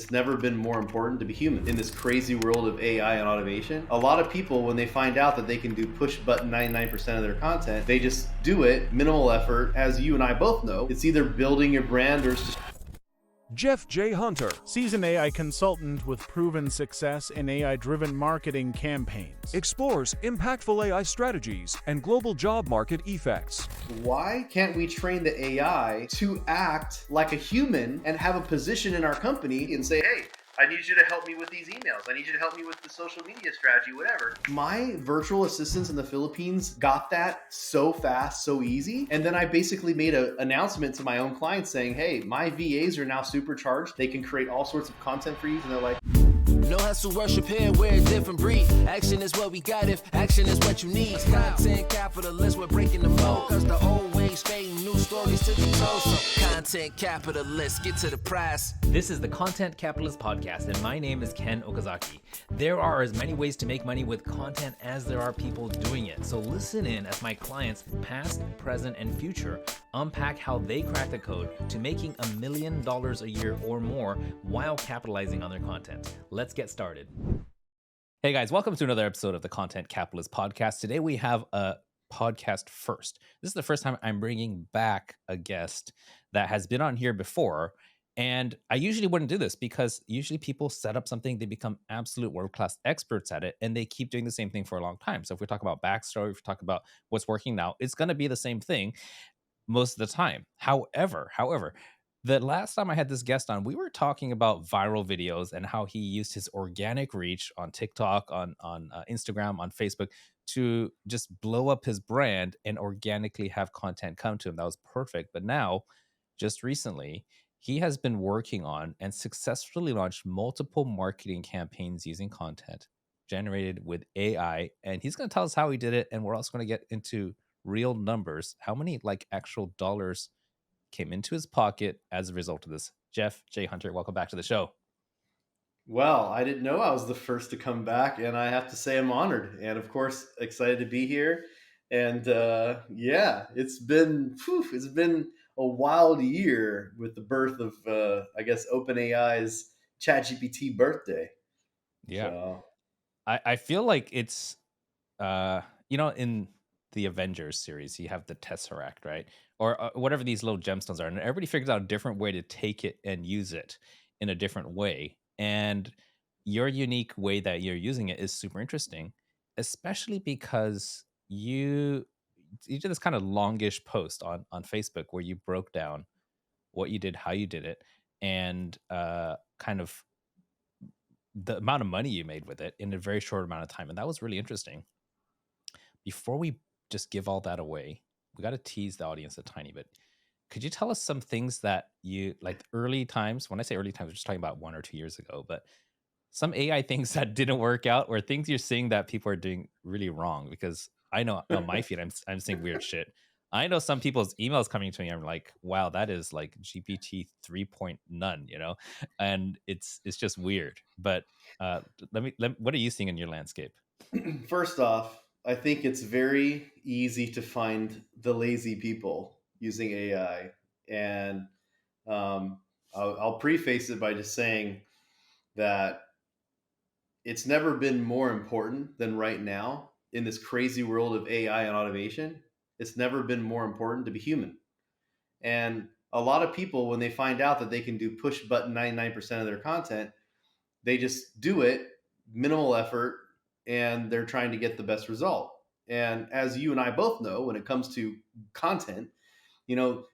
It's never been more important to be human. In this crazy world of AI and automation, a lot of people, when they find out that they can do push button 99% of their content, they just do it, minimal effort. As you and I both know, it's either building your brand or it's just Jeff J. Hunter, seasoned AI consultant with proven success in AI-driven marketing campaigns, explores impactful AI strategies and global job market effects. why can't we train the AI to act like a human and have a position in our company and say, hey, I need you to help me with these emails. I need you to help me with the social media strategy, whatever. My virtual assistants in the Philippines got that so fast, so easy. And then I basically made an announcement to my own clients saying, hey, my VAs are now supercharged. They can create all sorts of content for you. And they're like, no hustle, worship here, we're a different breed. Action is what we got if action is what you need. Content capitalists, we're breaking the mold. Cause the old ways fading, new stories to be told. So content capitalists, get to the prize. This is the Content Capitalist Podcast, and my name is Ken Okazaki. There are as many ways to make money with content as there are people doing it. So listen in as my clients, past, present, and future, unpack how they crack the code to making $1 million a year or more while capitalizing on their content. Let's get started. Hey guys, welcome to another episode of the Content Capitalist Podcast. Today we have a podcast first. This is the first time I'm bringing back a guest that has been on here before. And I usually wouldn't do this because usually people set up something, they become absolute world-class experts at it, and they keep doing the same thing for a long time. So if we talk about backstory, if we talk about what's working now, it's going to be the same thing most of the time. However, the last time I had this guest on, we were talking about viral videos and how he used his organic reach on TikTok, on Instagram, on Facebook to just blow up his brand and organically have content come to him. That was perfect. But now, just recently, he has been working on and successfully launched multiple marketing campaigns using content generated with AI. And he's going to tell us how he did it. And we're also going to get into real numbers, how many actual dollars came into his pocket as a result of this. Jeff J. Hunter, welcome back to the show. well, I didn't know I was the first to come back, and I have to say I'm honored and, of course, excited to be here. And yeah, it's been a wild year with the birth of, I guess, OpenAI's ChatGPT birthday. Yeah. So, I feel like it's, in the Avengers series, you have the Tesseract, right? Or whatever these little gemstones are. And everybody figures out a different way to take it and use it in a different way. And your unique way that you're using it is super interesting, especially because you did this kind of longish post on Facebook where you broke down what you did, how you did it, and kind of the amount of money you made with it in a very short amount of time. And that was really interesting. Before we just give all that away, we got to tease the audience a tiny bit. Could you tell us some things that you like early times? When I say early times, we're just talking about 1 or 2 years ago, but some AI things that didn't work out or things you're seeing that people are doing really wrong. Because I know on my feed, I'm seeing weird shit. I know some people's emails coming to me. I'm like, wow, that is like GPT 3 point none, and it's just weird. But what are you seeing in your landscape? first off, I think it's very easy to find the lazy people using AI. And I'll preface it by just saying that it's never been more important than right now in this crazy world of AI and automation. It's never been more important to be human. And a lot of people, when they find out that they can do push button 99% of their content, they just do it, minimal effort, and they're trying to get the best result. And as you and I both know, when it comes to content,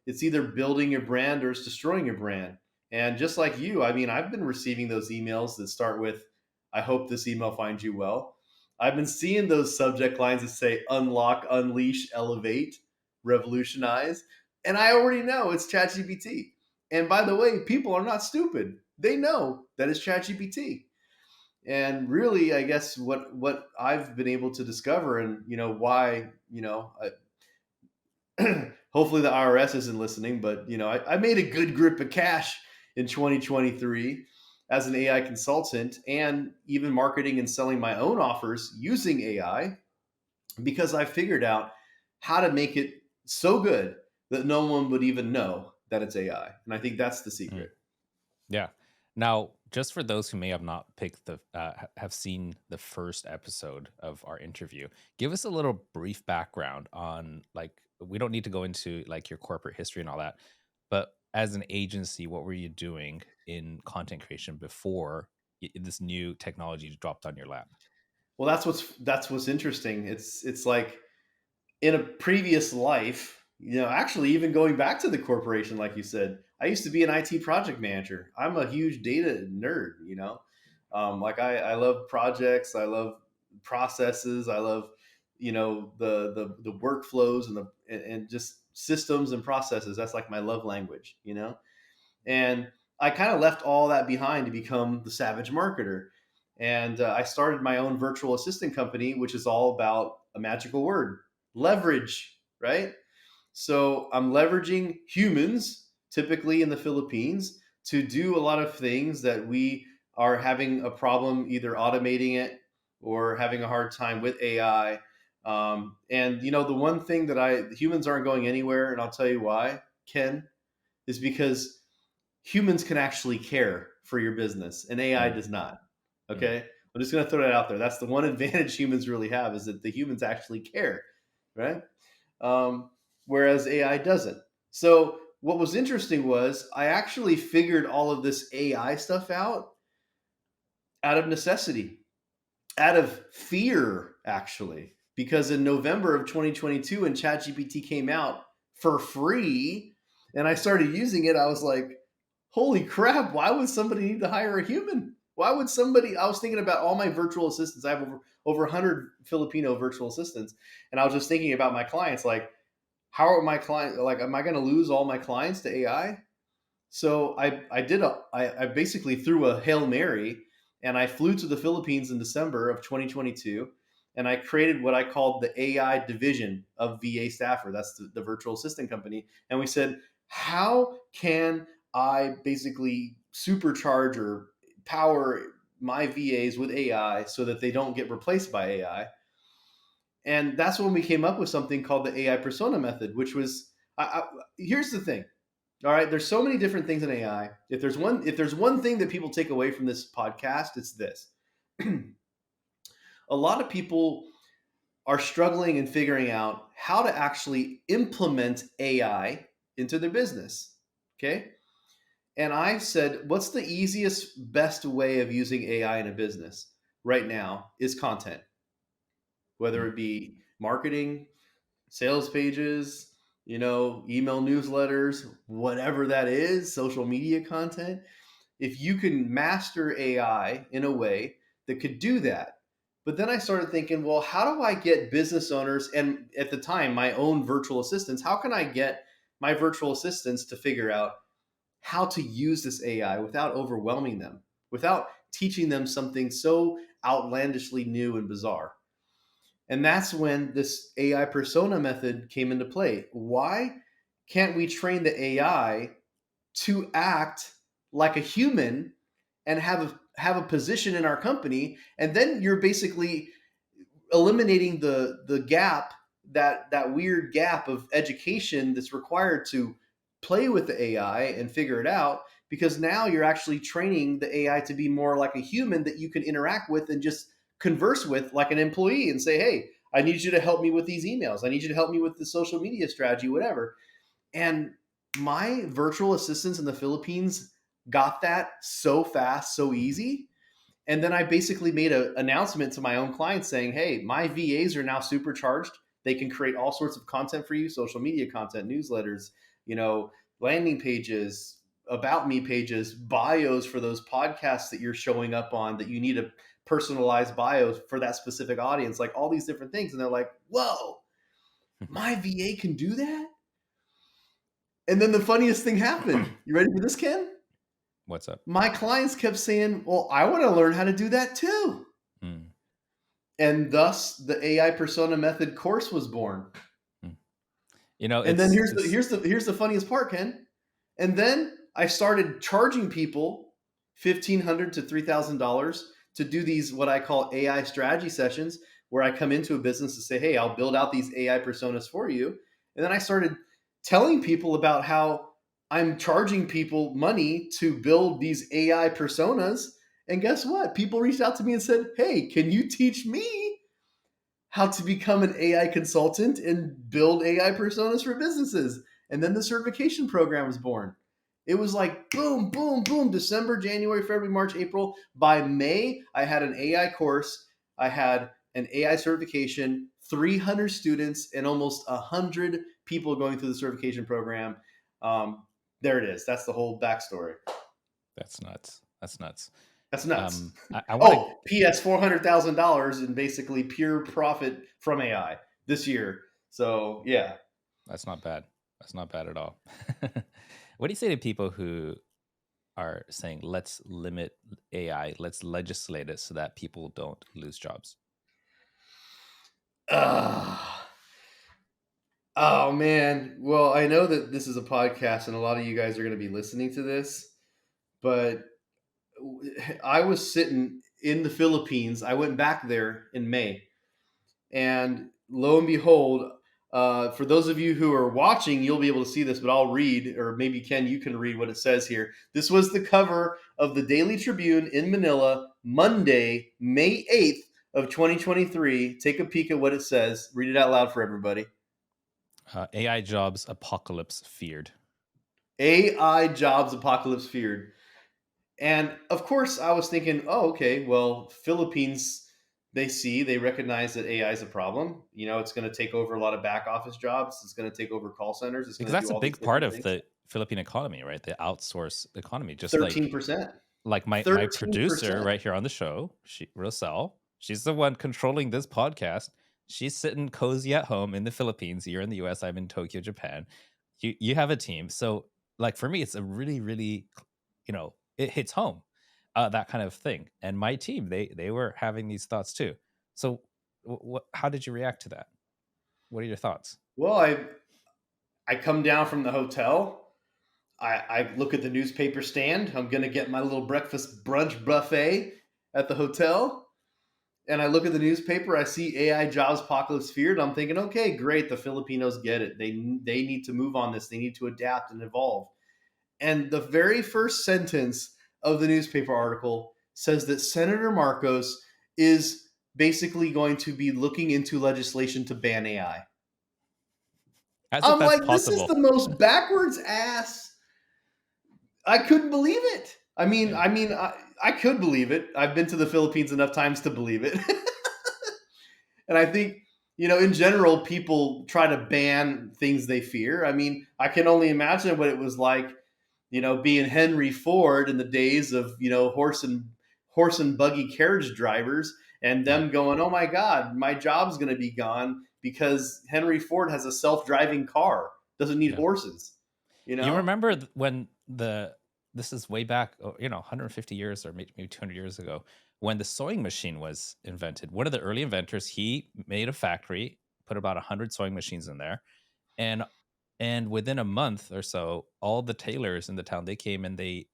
it's either building your brand or it's destroying your brand. And just like you, I mean, I've been receiving those emails that start with, I hope this email finds you well. I've been seeing those subject lines that say unlock, unleash, elevate, revolutionize. And I already know it's ChatGPT. And by the way, people are not stupid. They know that it's ChatGPT. And really, I guess what I've been able to discover, and why, hopefully the IRS isn't listening, but I made a good grip of cash in 2023 as an AI consultant, and even marketing and selling my own offers using AI, because I figured out how to make it so good that no one would even know that it's AI. And I think that's the secret. Yeah. Now, just for those who may have not picked have seen the first episode of our interview, give us a little brief background on, like, we don't need to go into like your corporate history and all that, but as an agency, what were you doing in content creation before this new technology dropped on your lap? Well, that's what's interesting. It's like in a previous life, actually even going back to the corporation, like you said, I used to be an IT project manager. I'm a huge data nerd. Like I love projects, I love processes, I love the workflows and just systems and processes. That's like my love language. And I kind of left all that behind to become the savage marketer. And I started my own virtual assistant company, which is all about a magical word: leverage, right? So I'm leveraging humans, typically in the Philippines, to do a lot of things that we are having a problem either automating it or having a hard time with AI. And the one thing that humans aren't going anywhere, and I'll tell you why, Ken, is because humans can actually care for your business and AI Mm, does not. mm, Okay. I'm just going to throw that out there. That's the one advantage humans really have, is that the humans actually care, right? Um, Whereas AI doesn't. So what was interesting was I actually figured all of this AI stuff out of necessity, out of fear, actually, because in November of 2022, when ChatGPT came out for free and I started using it, I was like, holy crap, why would somebody need to hire a human? Why would somebody? I was thinking about all my virtual assistants. I have over 100 Filipino virtual assistants. And I was just thinking about my clients, like, how are my clients, like, am I going to lose all my clients to AI? So I basically threw a Hail Mary and I flew to the Philippines in December of 2022 and I created what I called the AI division of VA Staffer. That's the virtual assistant company. And we said, how can I basically supercharge or power my VAs with AI so that they don't get replaced by AI? And that's when we came up with something called the AI persona method, which was, here's the thing. All right, there's so many different things in AI. If there's one thing that people take away from this podcast, it's this. A lot of people are struggling and figuring out how to actually implement AI into their business. Okay? And I said, what's the easiest, best way of using AI in a business right now is content, whether mm, it be marketing, sales pages, email newsletters, whatever that is, social media content. If you can master AI in a way that could do that. But then I started thinking, well, how do I get business owners, and at the time, my own virtual assistants, how can I get my virtual assistants to figure out how to use this AI without overwhelming them, without teaching them something so outlandishly new and bizarre? And that's when this AI persona method came into play. Why can't we train the AI to act like a human and have a position in our company? And then you're basically eliminating the gap, that weird gap of education that's required to play with the AI and figure it out, because now you're actually training the AI to be more like a human that you can interact with and just converse with like an employee and say, hey, I need you to help me with these emails, I need you to help me with the social media strategy, whatever. And my virtual assistants in the Philippines got that so fast, so easy. And then I basically made an announcement to my own clients saying, hey, my VAs are now supercharged. They can create all sorts of content for you: social media content, newsletters, you know, landing pages, about me pages, bios for those podcasts that you're showing up on that you need a personalized bio for that specific audience, like all these different things. And they're like, whoa, my VA can do that? And then the funniest thing happened. You ready for this, Ken? what's up? My clients kept saying, well, I want to learn how to do that too. Mm, And thus the AI persona method course was born. mm. You know, And then it's here's the funniest part, Ken. And then I started charging people $1,500 to $3,000 to do these, what I call AI strategy sessions, where I come into a business to say, hey, I'll build out these AI personas for you. And then I started telling people about how I'm charging people money to build these AI personas. And guess what? People reached out to me and said, "Hey, can you teach me how to become an AI consultant and build AI personas for businesses?" And then the certification program was born. It was like boom, boom, boom, December, January, February, March, April. By May, I had an AI course, I had an AI certification, 300 students, and almost 100 people going through the certification program. Um, there it is. That's the whole backstory. That's nuts. That's nuts. That's nuts. I want to. Oh, P.S. $400,000 in basically pure profit from AI this year. So yeah, That's not bad. That's not bad at all. What do you say to people who are saying, let's limit AI, let's legislate it so that people don't lose jobs? uh, oh man. Well, I know that this is a podcast, and a lot of you guys are going to be listening to this. But I was sitting in the Philippines. I went back there in May, and lo and behold, for those of you who are watching, you'll be able to see this, but I'll read, or maybe Ken, you can read what it says here. This was the cover of the Daily Tribune in Manila, Monday, May 8th of 2023. Take a peek at what it says. Read it out loud for everybody. AI jobs apocalypse feared. AI jobs apocalypse feared. And of course, I was thinking, oh, okay, well, Philippines, they recognize that AI is a problem. It's going to take over a lot of back office jobs. It's going to take over call centers. It's Because going to that's do a all these big part different of things. the Philippine economy, right? The outsource economy. Just 13%. like my producer 13%. right here on the show, Roselle, she's the one controlling this podcast. She's sitting cozy at home in the Philippines. You're in the US, I'm in Tokyo, Japan. You have a team. So like for me, it's a really, really, it hits home, that kind of thing. And my team, they were having these thoughts too. So how did you react to that? What are your thoughts? Well, I come down from the hotel. I look at the newspaper stand. I'm going to get my little breakfast brunch buffet at the hotel. And I look at the newspaper, I see AI jobs apocalypse feared. I'm thinking, okay, great, the Filipinos get it. They need to move on this. They need to adapt and evolve. And the very first sentence of the newspaper article says that Senator Marcos is basically going to be looking into legislation to ban AI. As if I'm that's like, this is possible. the most backwards ass. I couldn't believe it. Yeah. I could believe it. I've been to the Philippines enough times to believe it. And I think, in general, people try to ban things they fear. I can only imagine what it was like, being Henry Ford in the days of, horse and buggy carriage drivers, and Yeah. them going, "Oh my God, my job's going to be gone because Henry Ford has a self-driving car, doesn't need Yeah. horses." You remember when this is way back, 150 years or maybe 200 years ago, when the sewing machine was invented. One of the early inventors, he made a factory, put about 100 sewing machines in there, and within a month or so, all the tailors in the town, they came and they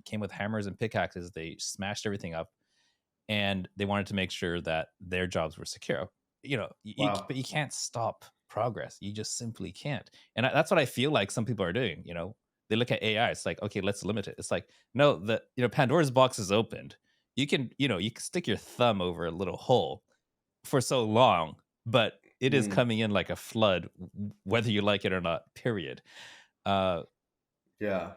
came with hammers and pickaxes. They smashed everything up, and they wanted to make sure that their jobs were secure. Wow. But you can't stop progress. You just simply can't. And that's what I feel like some people are doing. They look at AI. It's like, okay, let's limit it. It's like, no, Pandora's box is opened. You can stick your thumb over a little hole for so long, but it is Mm, coming in like a flood, whether you like it or not. Period. Uh, yeah.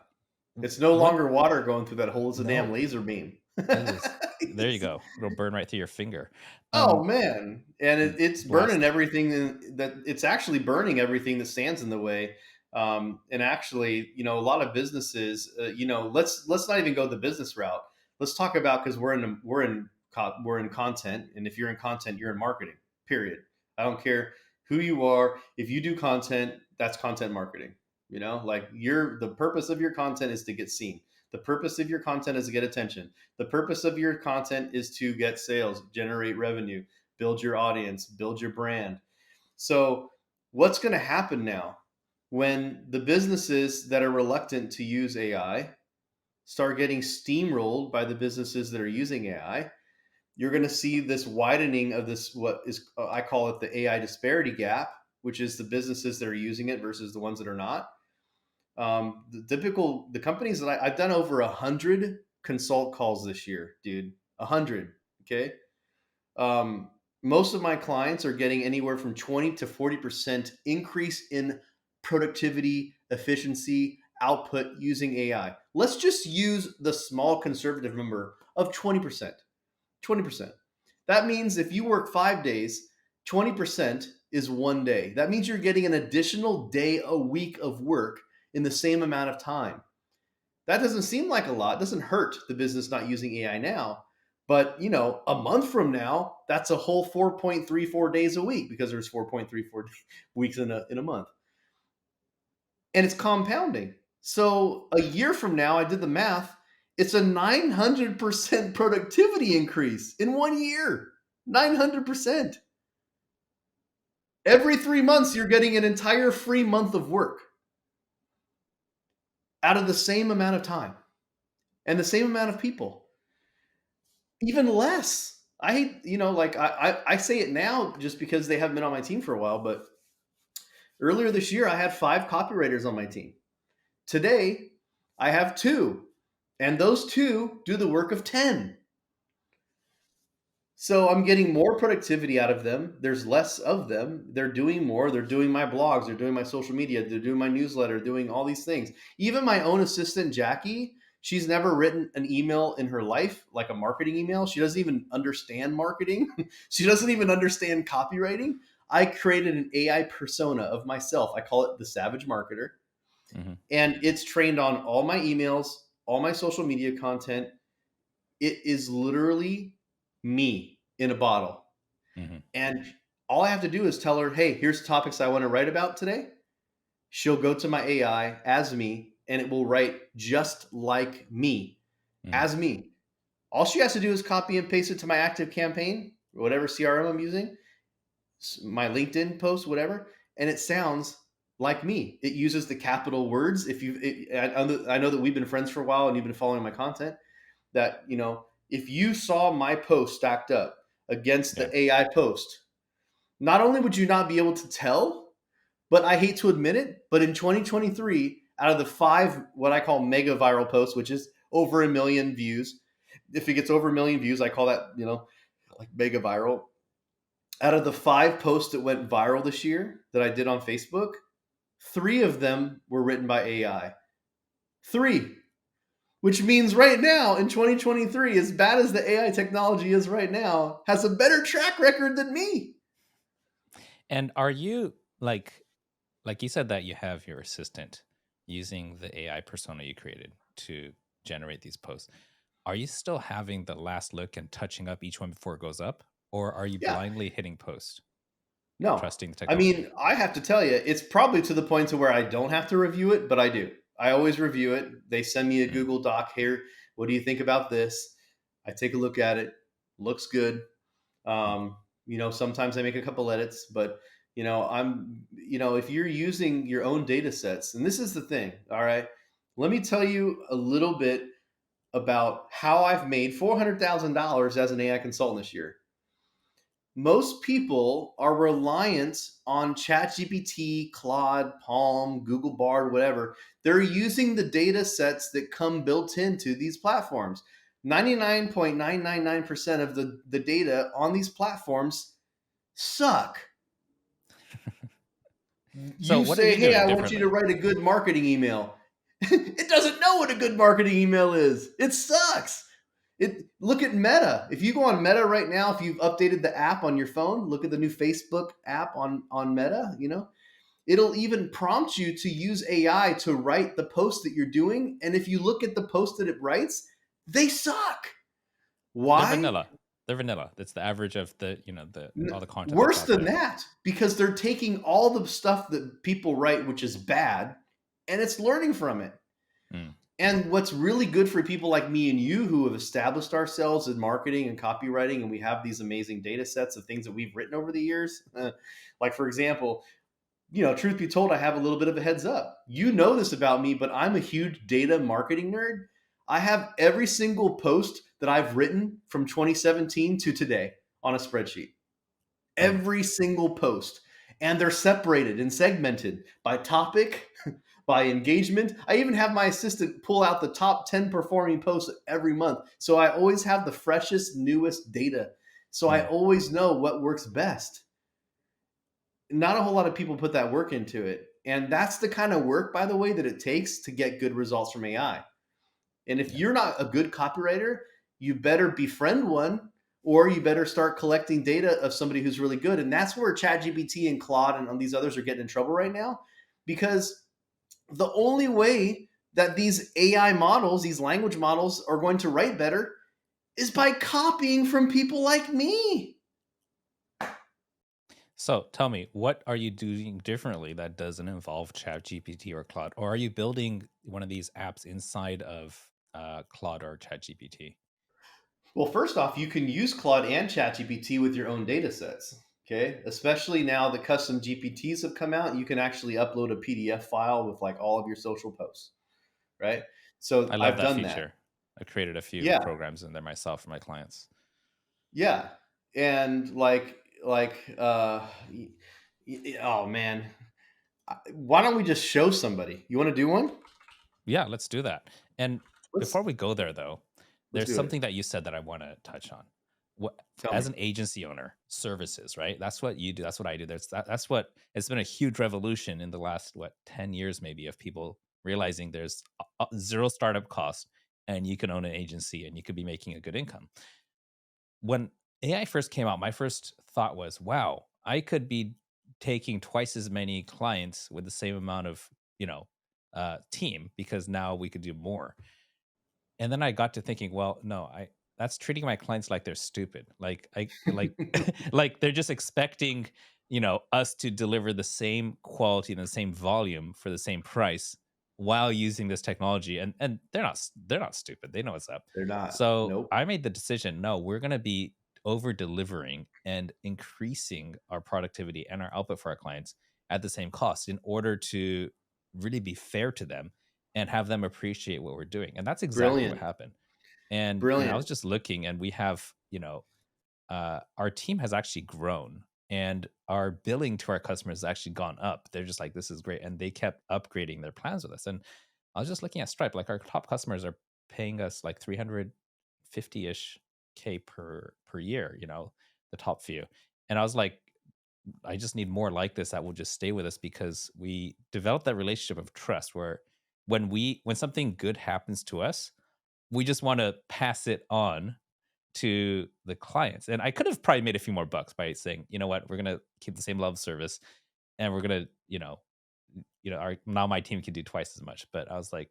It's no what? longer water going through that hole. It's a damn No, laser beam. it is. There you go. It'll burn right through your finger. Oh man, and it's burning Blast. everything that it's actually burning everything that stands in the way. And actually, a lot of businesses, let's not even go the business route. Let's talk about, because we're in content, and if you're in content, you're in marketing. Period. I don't care who you are. If you do content, that's content marketing. Like the purpose of your content is to get seen. The purpose of your content is to get attention. The purpose of your content is to get sales, generate revenue, build your audience, build your brand. So, what's going to happen now when the businesses that are reluctant to use AI start getting steamrolled by the businesses that are using AI? You're going to see this widening of this, what is, I call it the AI disparity gap, which is the businesses that are using it versus the ones that are not. The companies that I've done over 100 consult calls this year, dude. 100. Okay. Um, Most of my clients are getting anywhere from 20 to 40% increase in productivity, efficiency, output using AI. Let's just use the small conservative number of 20%. 20%. That means if you work 5 days, 20% is 1 day. That means you're getting an additional day a week of work in the same amount of time. That doesn't seem like a lot. It doesn't hurt the business not using AI now. But, a month from now, that's a whole 4.34 days a week because there's 4.34 weeks in a month. And it's compounding. So a year from now, I did the math, it's a 900% productivity increase in 1 year. 900%. Every 3 months, you're getting an entire free month of work out of the same amount of time and the same amount of people. Even less. I hate, like I say it now just because they haven't been on my team for a while, but earlier this year I had 5 copywriters on my team. Today I have 2, and those 2 do the work of 10. So I'm getting more productivity out of them. There's less of them. They're doing more. They're doing my blogs. They're doing my social media. They're doing my newsletter, doing all these things. Even my own assistant, Jackie, she's never written an email in her life, like a marketing email. She doesn't even understand marketing. She doesn't even understand copywriting. I created an AI persona of myself. I call it the Savage Marketer. Mm-hmm. And it's trained on all my emails, all my social media content. It is literally me in a bottle. Mm-hmm. And all I have to do is tell her, hey, here's topics I want to write about today. She'll go to my AI as me, and it will write just like me, as me. All she has to do is copy and paste it to my active campaign, whatever CRM I'm using, my LinkedIn post, whatever, and it sounds like me. It uses the capital words. I know that we've been friends for a while and you've been following my content, that, if you saw my post stacked up against the AI post, not only would you not be able to tell, but I hate to admit it, but in 2023, out of the 5 what I call mega viral posts, which is over 1 million views, if it gets over 1 million views, I call that, like mega viral. Out of the 5 posts that went viral this year that I did on Facebook, 3 of them were written by AI. 3. Which means right now in 2023, as bad as the AI technology is right now, has a better track record than me. And are you like you said that you have your assistant using the AI persona you created to generate these posts? Are you still having the last look and touching up each one before it goes up? Or are you blindly hitting post? No. Trusting the I technology? mean, I have to tell you, it's probably to the point to where I don't have to review it, but I do. I always review it. They send me a Google Doc here. What do you think about this? I take a look at it. Looks good. Sometimes I make a couple edits, but if you're using your own data sets, and this is the thing, all right, let me tell you a little bit about how I've made $400,000 as an AI consultant this year. Most people are reliant on ChatGPT, Claude, Palm, Google Bard, whatever. They're using the data sets that come built into these platforms. 99.999% of the data on these platforms suck. So You what are say, you hey, doing I want you to differently? write a good marketing email. It doesn't know what a good marketing email is. It sucks. Look at Meta. If you go on Meta right now, if you've updated the app on your phone, look at the new Facebook app on Meta, it'll even prompt you to use AI to write the post that you're doing. And if you look at the post that it writes, they suck. Why? They're vanilla. That's the average of the all the content. Worse than that, because they're taking all the stuff that people write, which is bad, and it's learning from it. And what's really good for people like me and you who have established ourselves in marketing and copywriting, and we have these amazing data sets of things that we've written over the years. Like, for example, truth be told, I have a little bit of a heads up. You know this about me, but I'm a huge data marketing nerd. I have every single post that I've written from 2017 to today on a spreadsheet. Every single post. And they're separated and segmented by topic, by engagement. I even have my assistant pull out the top 10 performing posts every month. So I always have the freshest, newest data. So I Hmm. always know what works best. Not a whole lot of people put that work into it. And that's the kind of work, by the way, that it takes to get good results from AI. And if Yeah. you're not a good copywriter, you better befriend one, or you better start collecting data of somebody who's really good. And that's where ChatGPT and Claude and these others are getting in trouble right now, because the only way that these AI models, these language models, are going to write better is by copying from people like me. So tell me, what are you doing differently that doesn't involve ChatGPT or Claude? Or are you building one of these apps inside of Claude or ChatGPT? Well, first off, you can use Claude and ChatGPT with your own data sets. Okay. Especially now the custom GPTs have come out, you can actually upload a PDF file with like all of your social posts, right? So I love I've that done that. feature. I created a few Yeah. programs in there myself for my clients. Yeah. And oh man, why don't we just show somebody? You want to do one? Yeah, let's do that. And Let's before we go there, though, let's there's do it. something that you said that I want to touch on. What, Tell me. as an agency owner, services, right? That's what you do. That's what I do. That's what it's been a huge revolution in the last 10 years maybe of people realizing there's zero startup cost and you can own an agency and you could be making a good income. When AI first came out, my first thought was, wow, I could be taking twice as many clients with the same amount of, team, because now we could do more. And then I got to thinking, well, no, I that's treating my clients like they're stupid. Like like they're just expecting, us to deliver the same quality and the same volume for the same price while using this technology. And they're not stupid. They know what's up. They're not. So Nope. I made the decision, no, we're gonna be over delivering and increasing our productivity and our output for our clients at the same cost in order to really be fair to them and have them appreciate what we're doing. And that's exactly what Brilliant. happened. And I Brilliant. was just looking, and we have, our team has actually grown, and our billing to our customers has actually gone up. They're just like, this is great. And they kept upgrading their plans with us. And I was just looking at Stripe, like our top customers are paying us like 350-ish K per year, the top few. And I was like, I just need more like this that will just stay with us, because we developed that relationship of trust where when something good happens to us, we just want to pass it on to the clients. And I could have probably made a few more bucks by saying, you know what, we're gonna keep the same level of service, and we're gonna, our now my team can do twice as much. But I was like,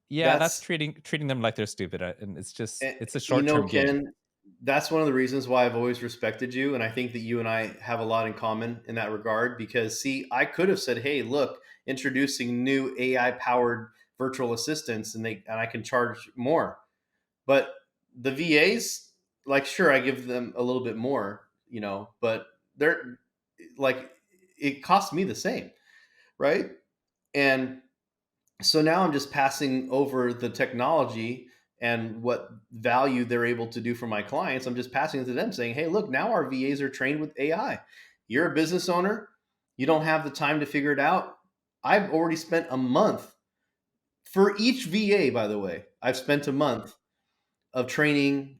yeah, that's That's treating them like they're stupid, and it's a you short know, term gain. Ken, that's one of the reasons why I've always respected you, and I think that you and I have a lot in common in that regard. Because see, I could have said, "Hey, look, introducing new AI powered virtual assistants, and I can charge more." But the VAs, like, sure, I give them a little bit more, but they're like, it costs me the same, right? And so now I'm just passing over the technology and what value they're able to do for my clients. I'm just passing it to them, saying, hey, look, now our VAs are trained with AI. You're a business owner, you don't have the time to figure it out. I've already spent a month for each VA, by the way. I've spent a month of training,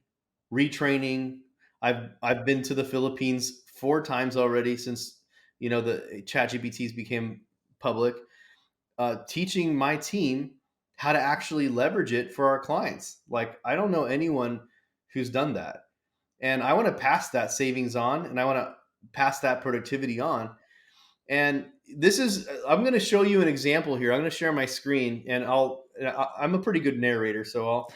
retraining. I've been to the Philippines 4 times already since the ChatGPTs became public, teaching my team how to actually leverage it for our clients. Like, I don't know anyone who's done that. And I want to pass that savings on, and I want to pass that productivity on. And I'm going to show you an example here. I'm going to share my screen, and I'm a pretty good narrator, so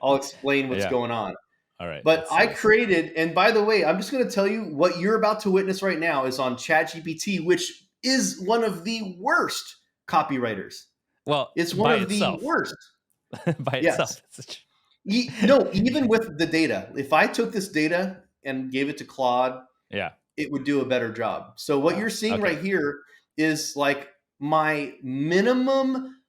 I'll explain what's Yeah. going on. All right. But Let's see I this. created, and by the way, I'm just going to tell you what you're about to witness right now is on ChatGPT, which is one of the worst copywriters. Well, It's one by of the itself, worst. by Yes. itself. No, even with the data, if I took this data and gave it to Claude, Yeah. it would do a better job. So what you're seeing Okay. right here is like my minimum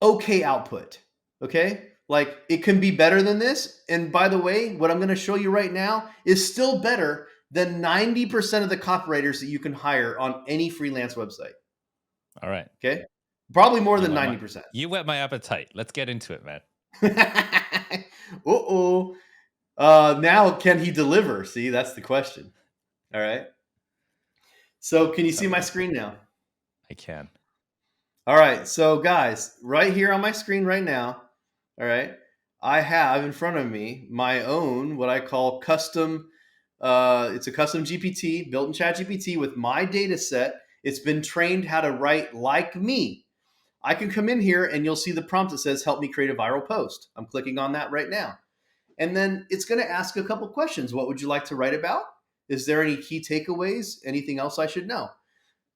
okay output. Okay? Like, it can be better than this. And by the way, what I'm going to show you right now is still better than 90% of the copywriters that you can hire on any freelance website. All right. Okay, probably more You than whet 90%. you whet my appetite. Let's get into it, man. Uh-oh. Now, can he deliver? See, that's the question. All right. So, can you see Tell my me. screen now? I can. All right. So, guys, right here on my screen right now, all right, I have in front of me my own what I call custom. It's a custom GPT built in ChatGPT with my data set. It's been trained how to write like me. I can come in here and you'll see the prompt that says, "Help me create a viral post." I'm clicking on that right now. And then it's going to ask a couple questions. What would you like to write about? Is there any key takeaways? Anything else I should know?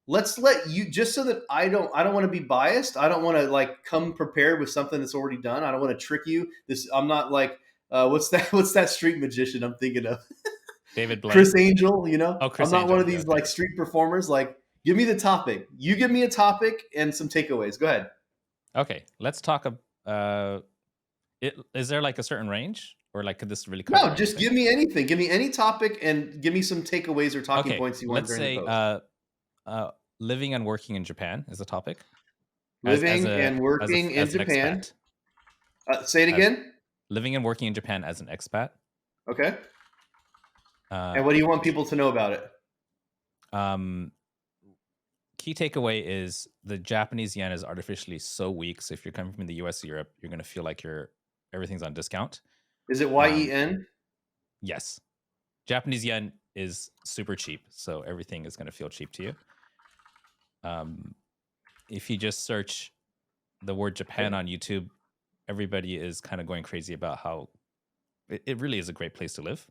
Let's let you, just so that I don't want to be biased. I don't want to like come prepared with something that's already done. I don't want to trick you. This I'm not like what's that street magician I'm thinking of? David Blaine. Chris Angel, Oh, I'm Chris not one Angel. of Yeah, these okay. like street performers. Like, give me the topic. You give me a topic and some takeaways. Go ahead. Okay, let's talk. Is there like a certain range, or like could this really cover No, just anything? give me anything. Give me any topic and give me some takeaways or talking Okay, points you want let's during the say post. living and working in Japan is the topic. Living and working in As an Japan. expat, Say it as again. living and working in Japan as an expat. Okay. Uh, And what do you want people to know about it? um, Key takeaway is the Japanese yen is artificially so weak. So if you're coming from the US or Europe, you're going to feel like everything's on discount. Is it Um, YEN? yes, Japanese yen is super cheap, so everything is going to feel cheap to you. If you just search the word Japan on YouTube, everybody is kind of going crazy about how it really is a great place to live.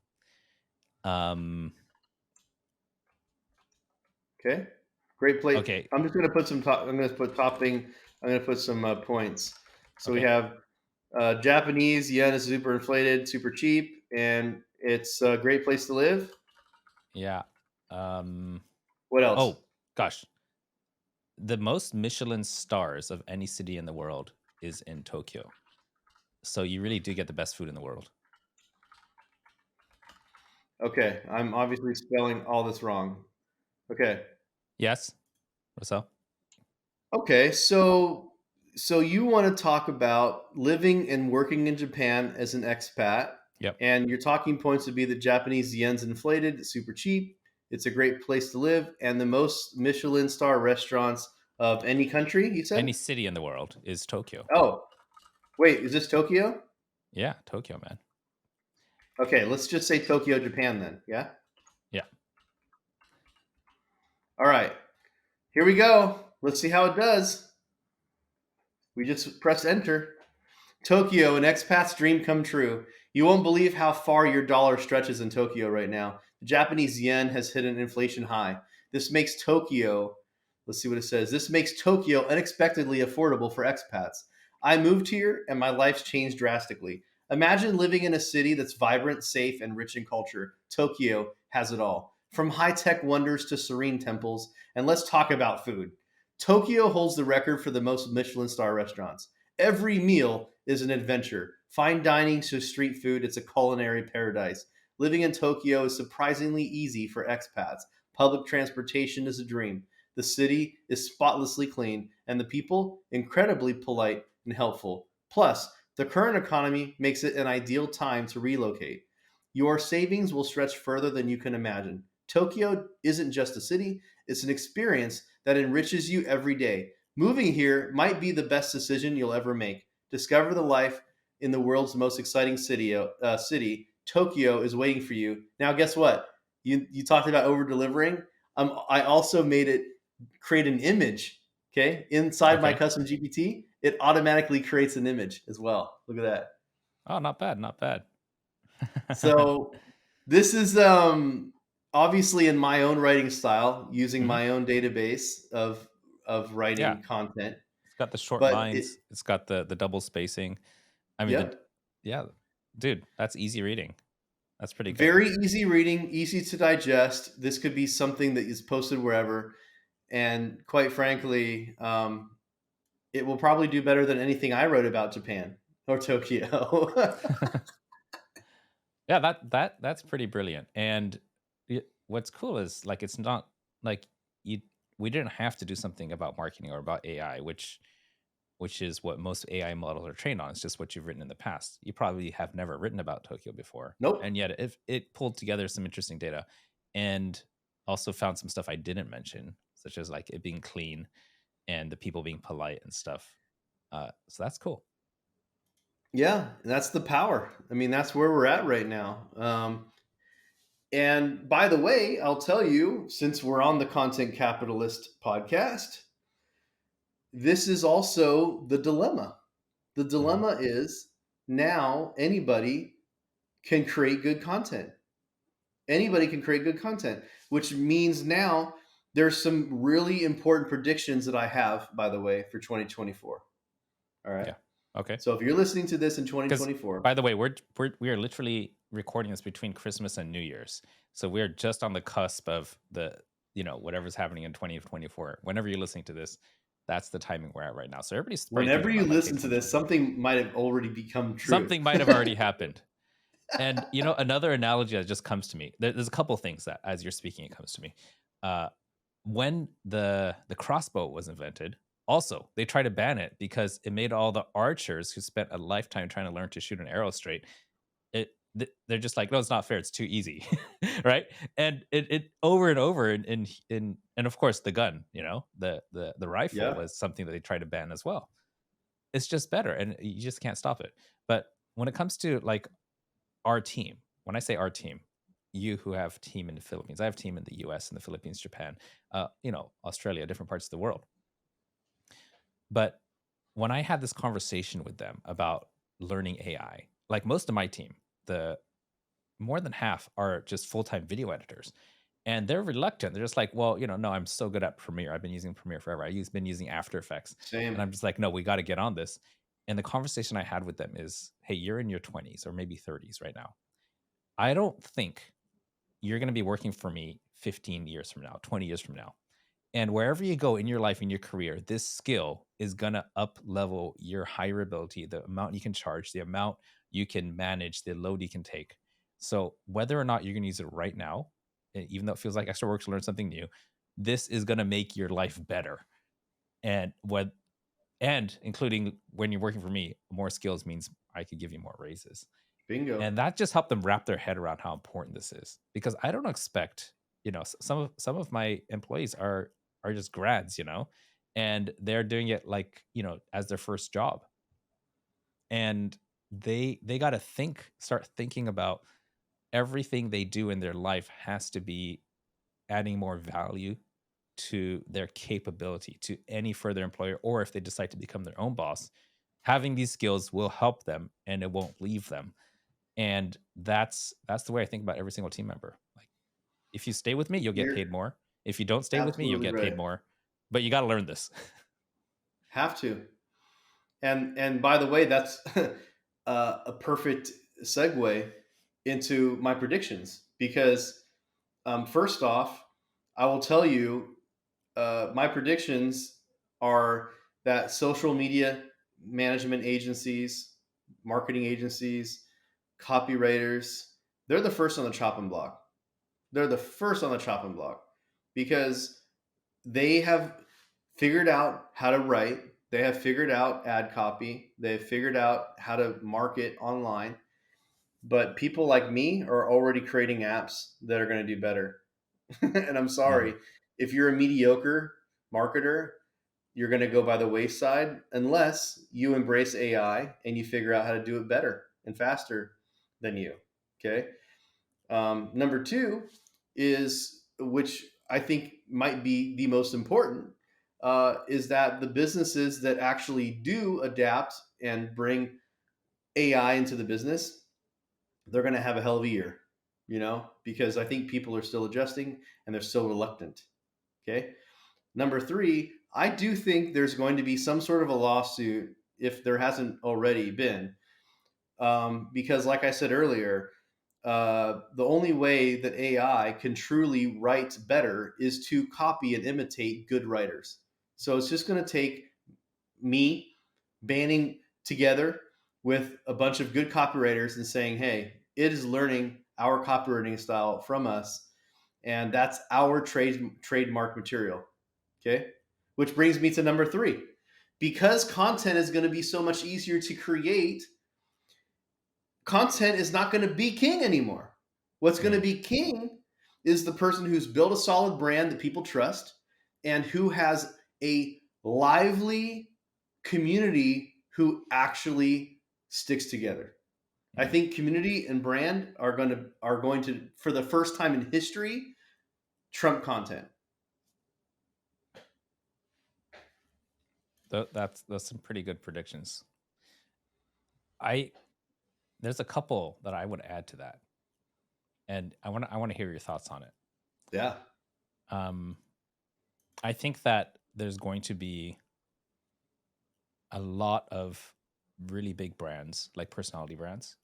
Okay. Great place. Okay. I'm just going to put some I'm going to put topping. I'm going to put some points. So we Okay. have Japanese yen is super inflated, super cheap, and it's a great place to live. Yeah. What else? Oh gosh, the most Michelin stars of any city in the world is in Tokyo. So you really do get the best food in the world. Okay, I'm obviously spelling all this wrong. Okay. Yes. What's up? Okay, so you want to talk about living and working in Japan as an expat, Yep. and your talking points would be that Japanese yen's inflated, it's super cheap, it's a great place to live, and the most Michelin star restaurants of any country, you said? Any city in the world is Tokyo. Oh, wait, is this Tokyo? Yeah, Tokyo, man. Okay, let's just say Tokyo, Japan then, yeah? Yeah. All right, here we go. Let's see how it does. We just press enter. Tokyo, an expat's dream come true. You won't believe how far your dollar stretches in Tokyo right now. The Japanese yen has hit an inflation high. This makes Tokyo, let's see what it says. This makes Tokyo unexpectedly affordable for expats. I moved here and my life's changed drastically. Imagine living in a city that's vibrant, safe, and rich in culture. Tokyo has it all. From high tech wonders to serene temples. And let's talk about food. Tokyo holds the record for the most Michelin star restaurants. Every meal is an adventure. Fine dining to street food, it's a culinary paradise. Living in Tokyo is surprisingly easy for expats. Public transportation is a dream. The city is spotlessly clean, and the people incredibly polite and helpful. Plus, the current economy makes it an ideal time to relocate. Your savings will stretch further than you can imagine. Tokyo isn't just a city, it's an experience that enriches you every day. Moving here might be the best decision you'll ever make. Discover the life in the world's most exciting city. Tokyo is waiting for you. Now, guess what? You talked about over delivering. I also made it create an image. Okay, inside my Okay. custom GPT, it automatically creates an image as well. Look at that. Oh, not bad. Not bad. So this is obviously in my own writing style, using Mhm. my own database of Yeah. writing content. It's got the short But lines. It's got the double spacing. I mean, yeah, yeah, dude, that's easy reading. That's pretty good. very easy reading, easy to digest. This could be something that is posted wherever, and quite frankly, it will probably do better than anything I wrote about Japan or Tokyo. Yeah, that's pretty brilliant. And what's cool is like it's not like you we didn't have to do something about marketing or about AI, which is what most AI models are trained on. It's just what you've written in the past. You probably have never written about Tokyo before, and Nope. yet it pulled together some interesting data, and also found some stuff I didn't mention, such as like it being clean and the people being polite and stuff. So that's cool. Yeah, that's the power. I mean, that's where we're at right now. And by the way, I'll tell you, since we're on the Content Capitalist podcast, this is also the dilemma. The Hmm. dilemma is now anybody can create good content. Anybody can create good content, which means now there's some really important predictions that I have, by the way, for 2024. All right. Yeah. Okay. So if you're listening to this in Because 2024, by the way, we are literally recording this between Christmas and New Year's, so we're just on the cusp of the whatever's happening in 2024. Whenever you're listening to this, that's the timing we're at right now. So everybody's probably whenever thinking you about like, hey, listen to this, 2024. something might have already become true. Something might have already happened. And another analogy that just comes to me. There's a couple things that, as you're speaking, it comes to me. Uh, when the crossbow was invented, also they tried to ban it because it made all the archers who spent a lifetime trying to learn to shoot an arrow straight. They're just like, no, it's not fair. It's too easy, right? And it over and over, and of course the gun, the rifle Yeah. was something that they tried to ban as well. It's just better, and you just can't stop it. But when it comes to like our team, when I say our team, you who have team in the Philippines, I have team in the US and the Philippines, Japan, Australia, different parts of the world. But when I had this conversation with them about learning AI, like most of my team, the more than half are just full-time video editors. And they're reluctant. They're just like, well, no, I'm so good at Premiere. I've been using Premiere forever. Been using After Effects. And Same. I'm just like, no, we got to get on this. And the conversation I had with them is, hey, you're in your 20s or maybe 30s right now. I don't think you're going to be working for me 15 years from now, 20 years from now. And wherever you go in your life, in your career, this skill is going to up level your hireability, the amount you can charge, the amount you can manage, the load you can take. So whether or not you're going to use it right now, even though it feels like extra work to learn something new, this is going to make your life better. And including when you're working for me, more skills means I could give you more raises. Bingo. And that just helped them wrap their head around how important this is, because I don't expect, some of my employees are just grads, and they're doing it like, as their first job, and they got to start thinking about everything they do in their life has to be adding more value to their capability to any further employer, or if they decide to become their own boss, having these skills will help them and it won't leave them. And that's the way I think about every single team member. Like, if you stay with me, you'll get You're paid more. If you don't stay with me, you'll absolutely get paid right. more. But you got to learn this. Have to. And by the way, that's a perfect segue into my predictions because first off, I will tell you my predictions are that social media management agencies, marketing agencies, copywriters, they're the first on the chopping block. They're the first on the chopping block because they have figured out how to write. They have figured out ad copy. They've figured out how to market online. But people like me are already creating apps that are going to do better. And I'm Mhm. sorry, if you're a mediocre marketer, you're going to go by the wayside unless you embrace AI and you figure out how to do it better and faster than you. Okay. Number two is, which I think might be the most important, is that the businesses that actually do adapt and bring AI into the business, they're going to have a hell of a year, because I think people are still adjusting and they're still reluctant. Okay. Number three, I do think there's going to be some sort of a lawsuit if there hasn't already been, because, like I said earlier, the only way that AI can truly write better is to copy and imitate good writers. So it's just going to take me banding together with a bunch of good copywriters and saying, hey, it is learning our copywriting style from us. And that's our trademark material. Okay. Which brings me to number 3. Because content is going to be so much easier to create, content is not going to be king anymore. What's going to Mm. be king is the person who's built a solid brand that people trust and who has a lively community who actually sticks together. I Mm. think community and brand are going to for the first time in history trump content. That's some pretty good predictions. I There's a couple that I would add to that, and I want to hear your thoughts on it. Yeah. Um, I think that there's going to be a lot of really big brands, like personality brands,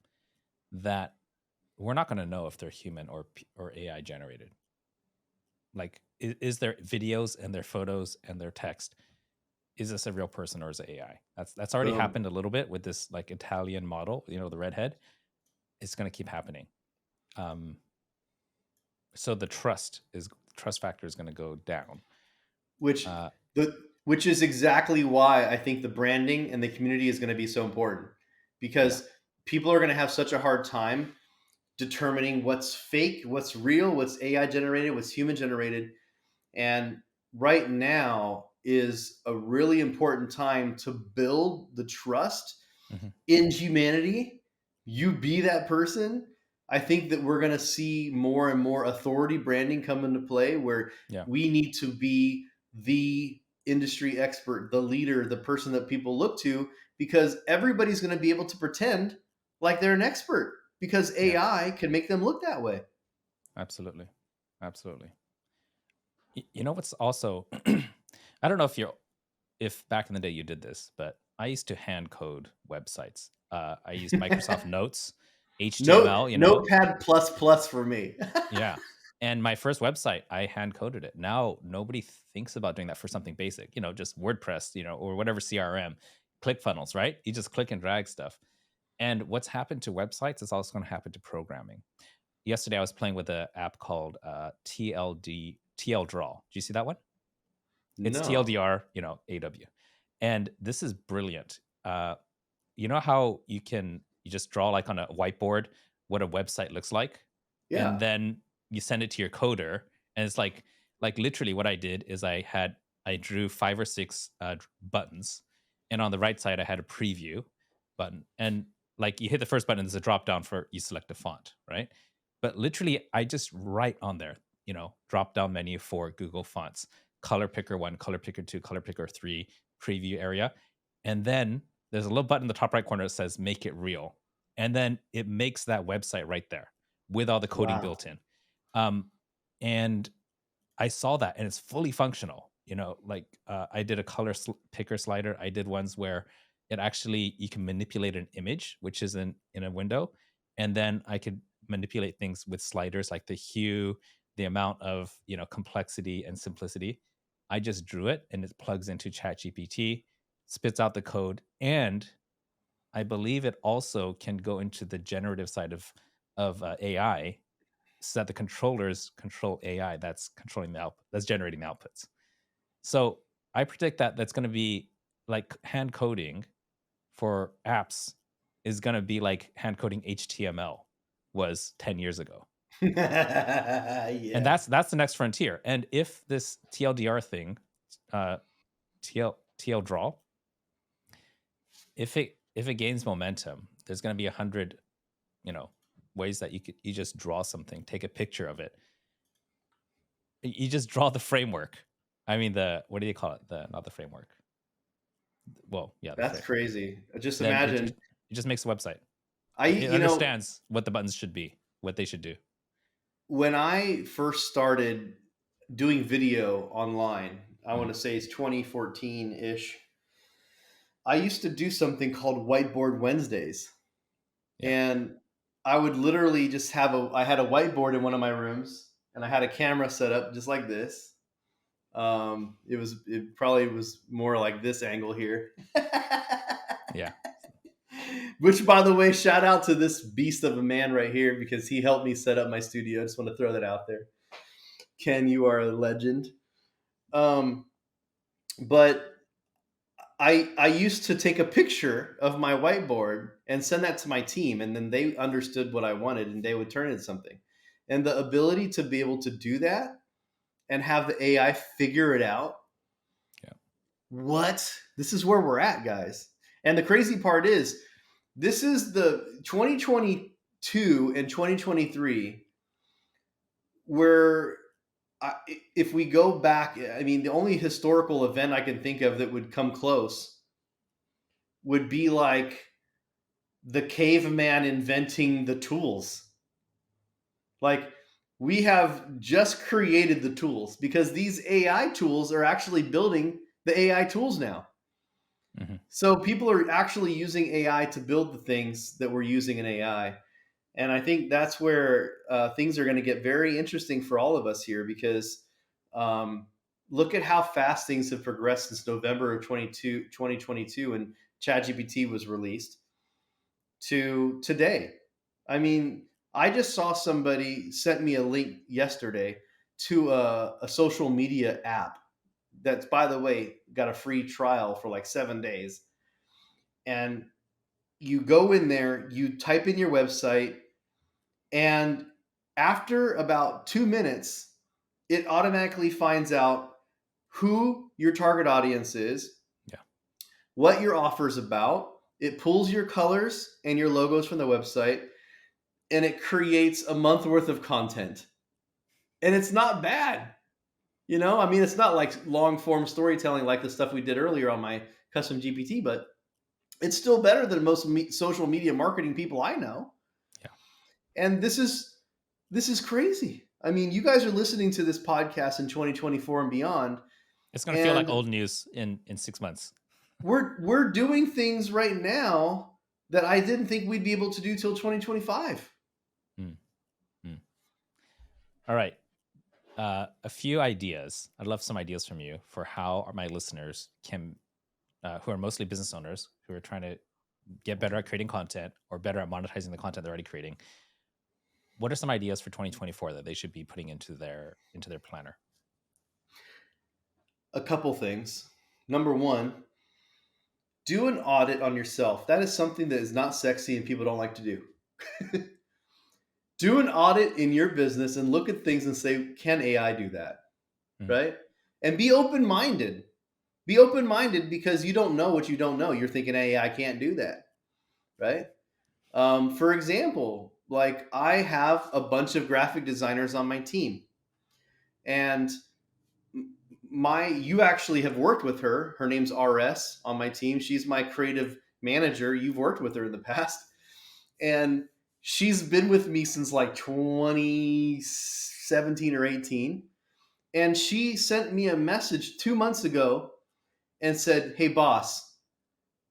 that we're not going to know if they're human or AI generated. Like, is their videos and their photos and their text, is this a real person or is it AI? That's already Boom. happened a little bit with this like Italian model, the redhead. It's going to keep happening. So the trust factor is going to go down. Which Uh, which is exactly why I think the branding and the community is going to be so important, yeah, because people are going to have such a hard time determining what's fake, what's real, what's AI generated, what's human generated. And right now is a really important time to build the trust hmm in humanity. You be that person. I think that we're going to see more and more authority branding come into play, where yeah, we need to be the industry expert, the leader, the person that people look to, because everybody's going to be able to pretend like they're an expert because yeah, AI can make them look that way. absolutely, absolutely. You know what's also, I don't know if back in the day you did this, but I used to hand code websites. I used Microsoft Notes, HTML, Notepad plus plus for me. yeah. And my first website, I hand coded it. Now nobody thinks about doing that for something basic, just WordPress, or whatever CRM, ClickFunnels, right? You just click and drag stuff. And what's happened to websites is also going to happen to programming. Yesterday, I was playing with an app called TL Draw. Do you see that one? It's No. TLDR, AW. And this is brilliant. You know how you just draw like on a whiteboard what a website looks like, and Yeah. then you send it to your coder, and it's like literally what I did is I drew 5 or 6 buttons, and on the right side I had a preview button, and like you hit the first button, there's a drop down for you select a font, right? But literally I just write on there, drop down menu for Google Fonts, color picker 1, color picker 2, color picker 3, preview area, and then there's a little button in the top right corner that says make it real. And then it makes that website right there with all the coding Wow. built in. And I saw that and it's fully functional. I did a color picker slider. I did ones where it actually, you can manipulate an image, which is in a window. And then I could manipulate things with sliders like the hue, the amount of, complexity and simplicity. I just drew it and it plugs into ChatGPT, spits out the code, and I believe it also can go into the generative side of AI, so that the controllers control AI that's controlling the output, that's generating the outputs. So I predict that that's going to be like hand coding for apps is going to be like hand coding HTML was 10 years ago. And Yeah. that's the next frontier. And if this TLDR thing, uh, TL draw, if it gains momentum, there's going to be 100, ways that you just draw something, take a picture of it. You just draw the framework. I mean, what do you call it? Not the framework. Well, yeah, the That's framework. crazy. Just Then imagine. it just makes a website. I It you know understands what the buttons should be, what they should do. when I first started doing video online, I want Mhm. to say it's 2014 ish. I used to do something called Whiteboard Wednesdays, Yeah, and I would literally just I had a whiteboard in one of my rooms, and I had a camera set up just like this. It probably was more like this angle here. yeah. Which, by the way, shout out to this beast of a man right here because he helped me set up my studio. I just want to throw that out there. Ken, you are a legend. Um, But I used to take a picture of my whiteboard and send that to my team, and then they understood what I wanted, and they would turn it into something. And the ability to be able to do that and have the AI figure it out. Yeah. What? This is where we're at, guys. And the crazy part is, this is the 2022 and 2023 where if we go back, I mean, the only historical event I can think of that would come close would be like the caveman inventing the tools. Like, we have just created the tools because these AI tools are actually building the AI tools now. Mm-hmm. So people are actually using AI to build the things that we're using in AI. And I think that's where things are going to get very interesting for all of us here, because look at how fast things have progressed since November of 2022 when ChatGPT was released to today. I mean, I just saw somebody sent me a link yesterday to a social media app that's, by the way, got a free trial for like 7 days. And you go in there, you type in your website, and after about 2 minutes, it automatically finds out who your target audience is, Yeah. what your offer is about. It pulls your colors and your logos from the website, and it creates a month worth of content. And it's not bad. You know, I mean, it's not like long form storytelling like the stuff we did earlier on my custom GPT, but it's still better than most social media marketing people I know. Yeah. And this is crazy. I mean, you guys are listening to this podcast in 2024 and beyond, It's going to feel like and old news in 6 months. we're doing things right now that I didn't think we'd be able to do till 2025. All right. A few ideas. I'd love some ideas from you for how my listeners can, who are mostly business owners, who are trying to get better at creating content or better at monetizing the content they're already creating. What are some ideas for 2024 that they should be putting into their planner? A couple things. Number one, do an audit on yourself. That is something that is not sexy and people don't like to do. Do an audit in your business and look at things and say, can AI do that? Mm-hmm. Right? And be open-minded. Be open-minded because you don't know what you don't know. You're thinking AI can't do that. Right? For example, like, I have a bunch of graphic designers on my team. And you actually have worked with her. Her name's RS on my team. She's my creative manager. You've worked with her in the past. And she's been with me since like 2017 or 18. And she sent me a message 2 months ago and said, "Hey, boss,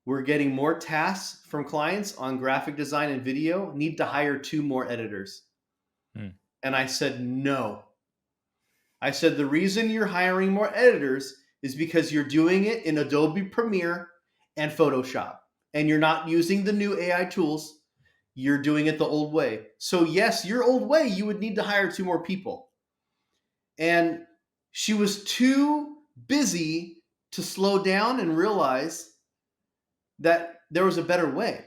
we're getting more tasks from clients on graphic design and video. Need to hire 2 more editors." And I said, "No." I said, "The reason you're hiring more editors is because you're doing it in Adobe Premiere and Photoshop, and you're not using the new AI tools. You're doing it the old way. So yes, your old way, you would need to hire 2 more people." And she was too busy to slow down and realize that there was a better way.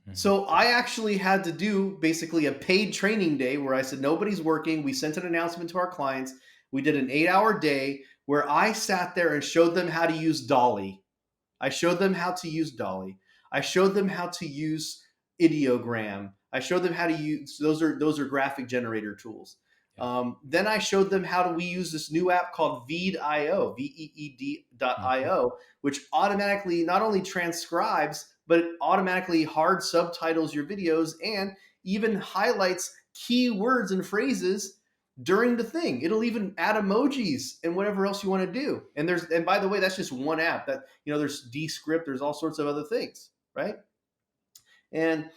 Mm-hmm. So I actually had to do basically a paid training day where I said, nobody's working. We sent an announcement to our clients. We did an 8-hour day where I sat there and showed them how to use Dolly. I showed them how to use Dolly. I showed them how to use ideogram. I showed them how to use, those are graphic generator tools. Yeah. Then I showed them how do we use this new app called Veed.io, Veed.io, which automatically not only transcribes, but it automatically hard subtitles your videos and even highlights keywords and phrases during the thing. It'll even add emojis and whatever else you want to do. And by the way, that's just one app. That, there's Descript, there's all sorts of other things, right? And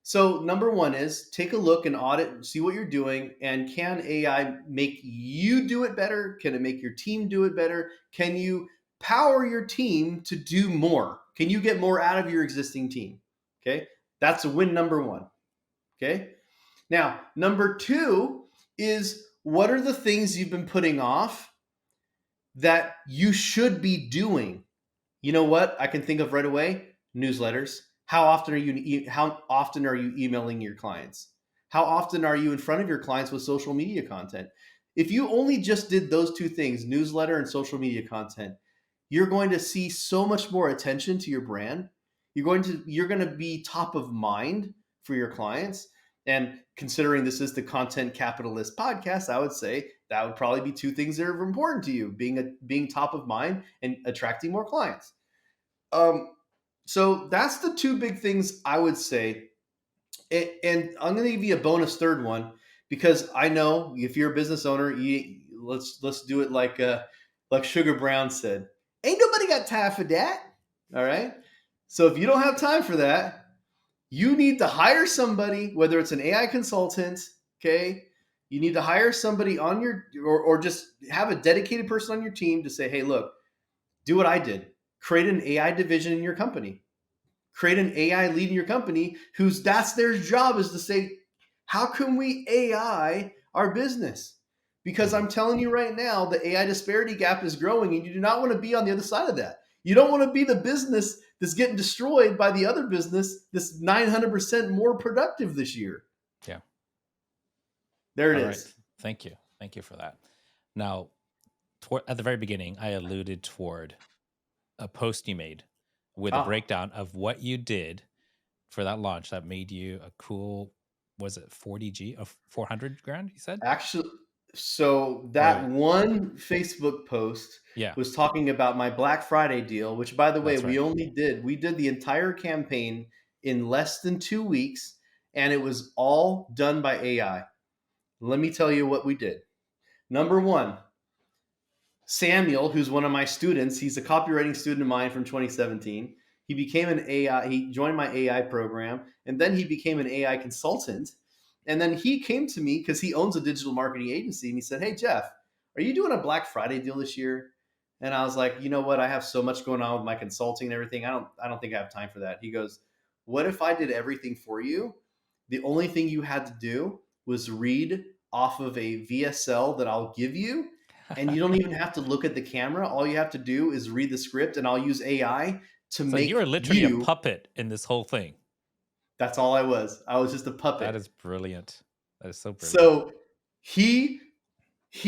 so number one is take a look and audit and see what you're doing. And can AI make you do it better? Can it make your team do it better? Can you power your team to do more? Can you get more out of your existing team? Okay. That's a win number one. Okay. Now, number two is, what are the things you've been putting off that you should be doing. You know what I can think of right away? Newsletters. How often are you emailing your clients? How often are you in front of your clients with social media content? If you only just did those two things, newsletter and social media content, you're going to see so much more attention to your brand. You're going to be top of mind for your clients. And considering this is the Content Capitalist podcast, I would say that would probably be two things that are important to you: being top of mind and attracting more clients. Um, so that's the two big things I would say. And I'm going to give you a bonus third one, because I know if you're a business owner, let's do it like Sugar Brown said. Ain't nobody got time for that. All right. So if you don't have time for that, you need to hire somebody, whether it's an AI consultant. Okay. You need to hire somebody on or just have a dedicated person on your team to say, hey, look, do what I did. Create an AI division in your company. Create an AI lead in your company that's their job, is to say, how can we AI our business? Because I'm telling you right now, the AI disparity gap is growing, and you do not want to be on the other side of that. You don't want to be the business that's getting destroyed by the other business that's 900% more productive this year. Yeah. There it All is. right. Thank you. Thank you for that. Now, at the very beginning, I alluded toward a post you made with a breakdown of what you did for that launch that made you a cool, was it 40G of 400 grand, you said? Actually, so that one Facebook post Yeah, was talking about my Black Friday deal, which, by the way, that's right. we did the entire campaign in less than 2 weeks, and it was all done by AI. Let me tell you what we did. Number one, Samuel, who's one of my students, he's a copywriting student of mine from 2017. He became an AI, he joined my AI program, and then he became an AI consultant. And then he came to me because he owns a digital marketing agency, and he said, hey, Jeff, are you doing a Black Friday deal this year? And I was like, you know what? I have so much going on with my consulting and everything. I don't think I have time for that. He goes, what if I did everything for you? The only thing you had to do was read off of a VSL that I'll give you, and you don't even have to look at the camera. All you have to do is read the script, and I'll use AI to So make you were literally a you. puppet in this whole thing. That's all I was. I was just a puppet. That is brilliant. That is so brilliant. So he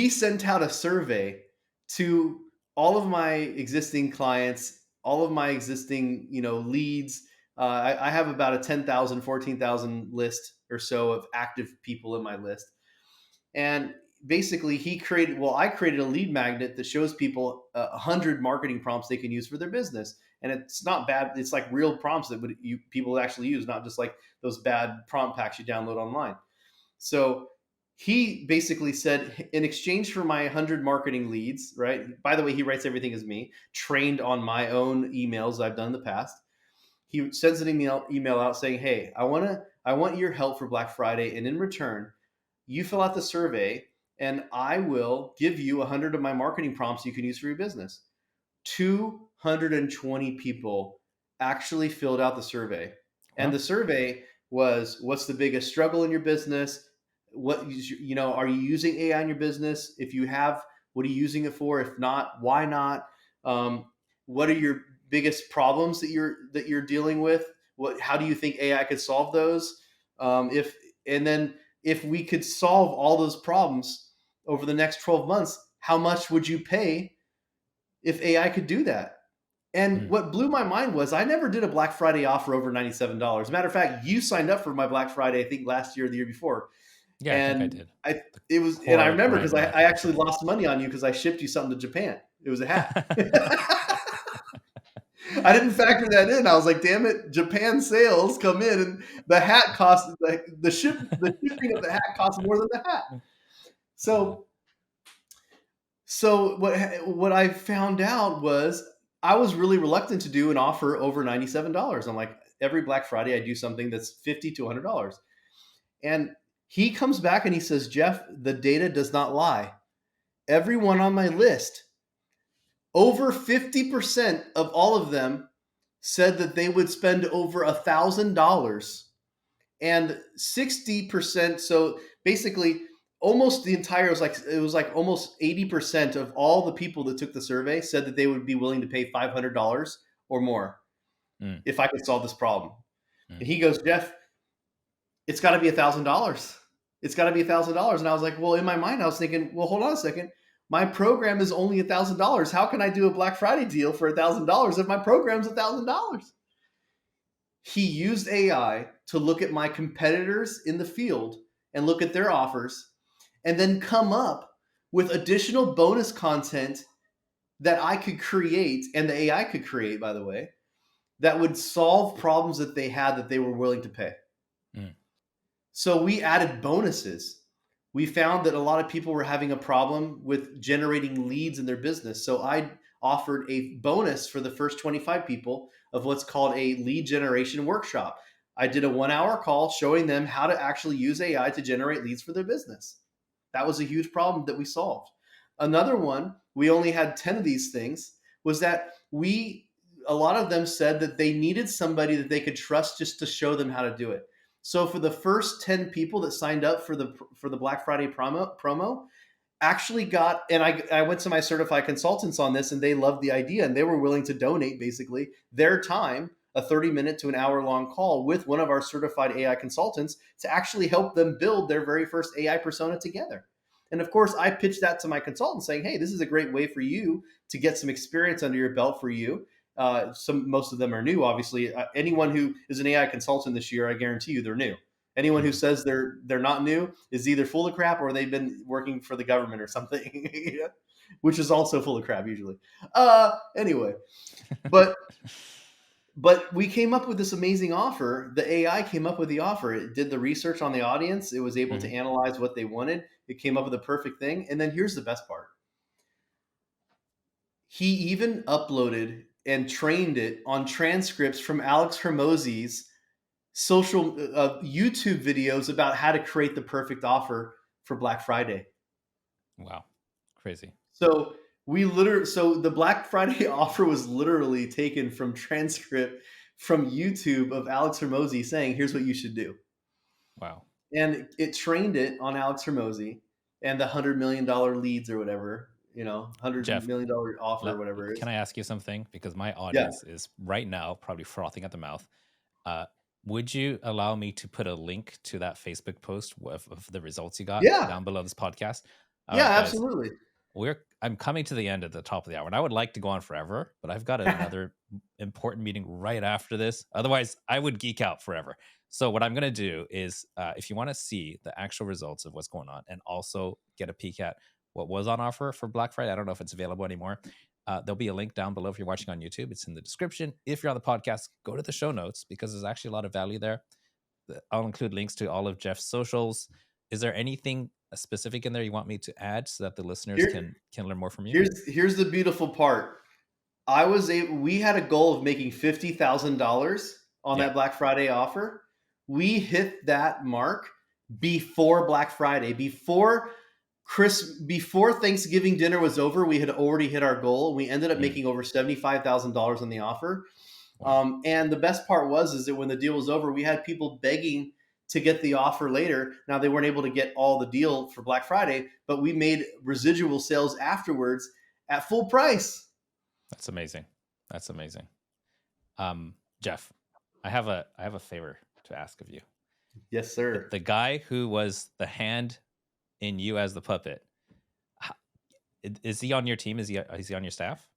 sent out a survey to all of my existing clients, all of my existing leads. I have about a 10,000, 14,000 list or so of active people in my list. And basically I created a lead magnet that shows people 100 marketing prompts they can use for their business. And it's not bad. It's like real prompts that people actually use, not just like those bad prompt packs you download online. So he basically said, in exchange for my 100 marketing leads, right? By the way, he writes everything as me, trained on my own emails I've done in the past. He sends an email out saying, hey, I want your help for Black Friday. And in return, you fill out the survey, and I will give you 100 of my marketing prompts you can use for your business. 220 people actually filled out the survey. And the survey was, what's the biggest struggle in your business? What, are you using AI in your business? If you have, what are you using it for? If not, why not? What are your biggest problems that you're dealing with? How do you think AI could solve those? If we could solve all those problems over the next 12 months, how much would you pay if AI could do that? And what blew my mind was I never did a Black Friday offer over $97. As a matter of fact, you signed up for my Black Friday, I think last year or the year before. Yeah, and I think I did. I remember because I actually lost money on you because I shipped you something to Japan. It was a hat. I didn't factor that in. I was like, damn it, Japan sales come in and the hat costs, the shipping of the hat costs more than the hat. So what I found out was I was really reluctant to do an offer over $97. I'm like, every Black Friday I do something that's $50 to $100. And he comes back and he says, Jeff, the data does not lie. Everyone on my list, over 50% of all of them said that they would spend over $1,000, and 60%. So basically almost the entire it was like almost 80% of all the people that took the survey said that they would be willing to pay $500 or more Mm, if I could solve this problem. mm. And he goes, Jeff, it's got to be $1,000. It's got to be $1,000. And I was like, well, in my mind, I was thinking, well, hold on a second. My program is only $1,000. How can I do a Black Friday deal for $1,000 if my program's $1,000? He used AI to look at my competitors in the field and look at their offers and then come up with additional bonus content that I could create and the AI could create, by the way, that would solve problems that they had that they were willing to pay. Mm. So we added bonuses. We found that a lot of people were having a problem with generating leads in their business. So I offered a bonus for the first 25 people of what's called a lead generation workshop. I did a 1-hour call showing them how to actually use AI to generate leads for their business. That was a huge problem that we solved. Another one, we only had 10 of these things, was that a lot of them said that they needed somebody that they could trust just to show them how to do it. So for the first 10 people that signed up for the Black Friday promo actually got, and I went to my certified consultants on this and they loved the idea and they were willing to donate basically their time, a 30-minute to an hour-long call with one of our certified AI consultants to actually help them build their very first AI persona together. And of course, I pitched that to my consultant saying, hey, this is a great way for you to get some experience under your belt for you. Most of them are new, obviously. Anyone who is an AI consultant this year, I guarantee you they're new. Anyone who says they're not new is either full of crap or they've been working for the government or something, which is also full of crap usually. Anyway, but we came up with this amazing offer. The AI came up with the offer. It did the research on the audience. It was able to analyze what they wanted. It came up with the perfect thing. And then here's the best part. He even uploaded and trained it on transcripts from Alex Hermosi's social YouTube videos about how to create the perfect offer for Black Friday. Wow, crazy. So the Black Friday offer was literally taken from transcript from YouTube of Alex Hermosi saying, "Here's what you should do." Wow. And it trained it on Alex Hermosi and the $100 million leads or whatever. $100 million offer or whatever it is. Can I ask you something? Because my Yeah. audience is right now probably frothing at the mouth. Would you allow me to put a link to that Facebook post of the results you got Yeah. down below this podcast? Yeah, Guys, absolutely. I'm coming to the end at the top of the hour, and I would like to go on forever, but I've got another important meeting right after this. Otherwise, I would geek out forever. So what I'm going to do is, if you want to see the actual results of what's going on and also get a peek at what was on offer for Black Friday, I don't know if it's available anymore. There'll be a link down below if you're watching on YouTube. It's in the description. If you're on the podcast, go to the show notes because there's actually a lot of value there. I'll include links to all of Jeff's socials. Is there anything specific in there you want me to add so that the listeners can learn more from you? Here's the beautiful part. We had a goal of making $50,000 on that Black Friday offer. We hit that mark before Black Friday, before Thanksgiving dinner was over. We had already hit our goal. We ended up making over $75,000 on the offer. And the best part is that when the deal was over, we had people begging to get the offer later. Now they weren't able to get all the deal for Black Friday, but we made residual sales afterwards at full price. That's amazing. That's amazing. Jeff, I have a favor to ask of you. Yes, sir. The guy who was the hand in you as the puppet, is he on your team? Is he on your staff?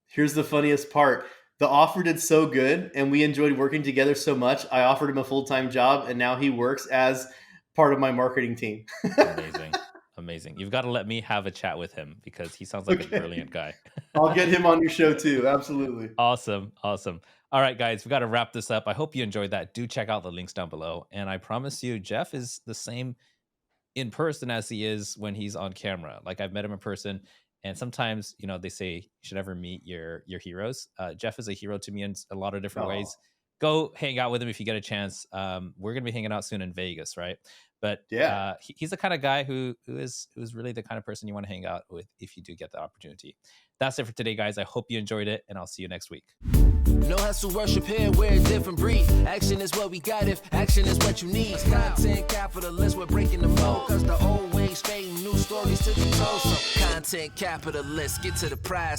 Here's the funniest part. The offer did so good and we enjoyed working together so much. I offered him a full-time job and now he works as part of my marketing team. Amazing. You've got to let me have a chat with him because he sounds like a brilliant guy. I'll get him on your show too. Absolutely. Awesome. All right, guys, we got to wrap this up. I hope you enjoyed that. Do check out the links down below. And I promise you, Jeff is the same in person as he is when he's on camera. Like I've met him in person. And sometimes, they say you should never meet your heroes. Jeff is a hero to me in a lot of different ways. Go hang out with him if you get a chance. We're going to be hanging out soon in Vegas, right? But he's the kind of guy who's really the kind of person you want to hang out with if you do get the opportunity. That's it for today, guys. I hope you enjoyed it, and I'll see you next week. No hustle worship here, we're a different breed. Action is what we got if action is what you need. Content capitalists, we're breaking the mold. Cause the old ways fading, new stories to be told. So content capitalists, get to the prize.